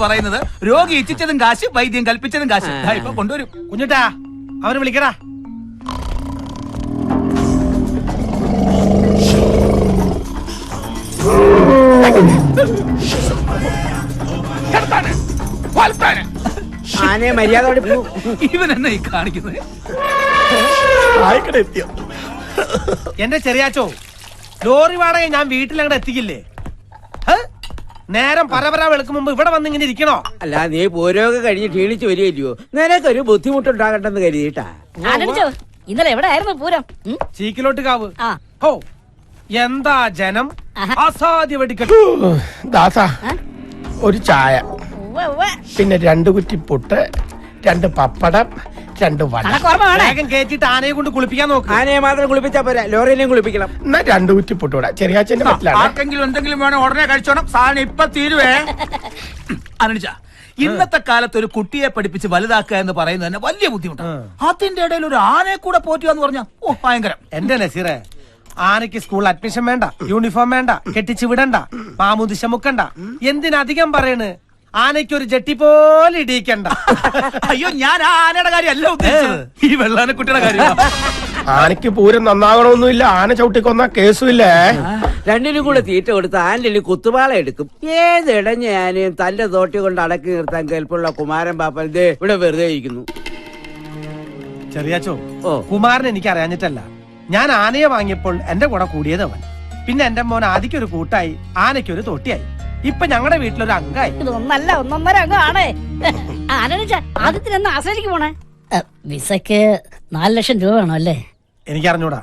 പറയുന്നത് രോഗി ഇച്ഛിച്ചതും കാശ്, വൈദ്യം കൽപ്പിച്ചതും കാശ്. ഇപ്പൊ കൊണ്ടുവരും. കുഞ്ഞുട്ടാ, അവനെ വിളിക്കടാ. ആനയെ മര്യാദ ഇവൻ എന്നെ ഈ കാണിക്കുന്നത്. എന്റെ ചെറിയാച്ചോ, ലോറി വാടക ഞാൻ വീട്ടിലങ്ങടെ എത്തിക്കില്ലേ? നേരം പരപര വെളുക്കും മുമ്പ് ഇവിടെ വന്ന് ഇങ്ങനെ ഇരിക്കണോ? അല്ല, നീ പൂരമൊക്കെ കഴിഞ്ഞ് ക്ഷീണിച്ച് വരികയില്ലയോ? നിനക്കൊരു ബുദ്ധിമുട്ടുണ്ടാകട്ടെന്ന് കരുതിയിട്ടാ. ഇന്നലെ എവിടെ ആയിരുന്നു പൂരം? ചീക്കിലോട്ട് കാവ്. ഹോ, എന്താ ജനം! അസാധ്യ വെടിക്കെട്ട്. ദാസ, ഒരു ചായ, പിന്നെ 2 കുറ്റി പുട്ട്, 2 പപ്പടം, 2 വട. വേഗം കേറ്റിട്ട് ആനയെ കൊണ്ട് കുളിപ്പിക്കാൻ നോക്ക്. ആനയെ മാത്രം കുളിപ്പിച്ചാ പോരാ, ലോറിനെയും കുളിപ്പിക്കണം. എന്നാ 2 കുറ്റി പുട്ടൂടാ. ചെറിയാച്ചന്റെ പറ്റിലാണ്. ആർക്കെങ്കിലും എന്തെങ്കിലും വേണം ഉടനെ കഴിച്ചോണം. സാധനം ഇപ്പൊ തീരുവേ. അനുജ, ഇന്നത്തെ കാലത്ത് ഒരു കുട്ടിയെ പഠിപ്പിച്ച് വലുതാക്കുക എന്ന് പറയുന്നത് തന്നെ വലിയ ബുദ്ധിമുട്ടാണ്. അതിന്റെ ഇടയിൽ ഒരു ആനയെ കൂടെ പോറ്റുക എന്ന് പറഞ്ഞാൽ ഭയങ്കരം. എന്റെ നസീറെ, ആനയ്ക്ക് സ്കൂൾ അഡ്മിഷൻ വേണ്ട, യൂണിഫോം വേണ്ട, കെട്ടിച്ചു വിടണ്ട, മാമുദിശ മുക്കണ്ട. എന്തിനധികം പറയണ്? ആനയ്ക്ക് ഒരു ജട്ടി പോലെ ഇടിയിക്കണ്ട. അയ്യോ, ഞാൻ ആ ആനയുടെ കാര്യമല്ല ഉദ്ദേശിച്ചത്, ഈ വെള്ളാനക്കുട്ടിയുടെ കാര്യം. ആനയ്ക്ക് പൂരം നന്നാകണമൊന്നുമില്ല. ആന ചവിട്ടിക്കൊന്ന കേസുമില്ലേ. രണ്ടിനും കൂടെ തീറ്റ കൊടുത്ത് ആനയിൽ കുത്തുപാള എടുക്കും. ഏതിടഞ്ഞ ആനയും തന്റെ തോട്ടി കൊണ്ട് അടക്കി നിർത്താൻ കേൾപ്പുള്ള കുമാരൻ പാപ്പൻ ദേ ഇവിടെ വെറുതെ ഇരിക്കുന്നു. ചെറിയാച്ചോ, കുമാരൻ എനിക്ക് അറിയാഞ്ഞിട്ടല്ല. ഞാൻ ആനയെ വാങ്ങിയപ്പോൾ എന്റെ കൂടെ കൂടിയത് അവൻ. പിന്നെ എന്റെ മോൻ ആദിക്കൊരു കൂട്ടായി, ആനയ്ക്കൊരു തോട്ടിയായി. ഇപ്പൊ ഞങ്ങളുടെ വീട്ടിലൊരു അംഗമായി. ഇതൊന്നല്ല, 1.5 അംഗമാണ്. ആദ്യത്തിന് എന്നാ ആശ്രയിക്ക് പോണേ? വിസക്ക് 4 ലക്ഷം രൂപ വേണോ അല്ലേ? എനിക്കറിഞ്ഞൂടാ.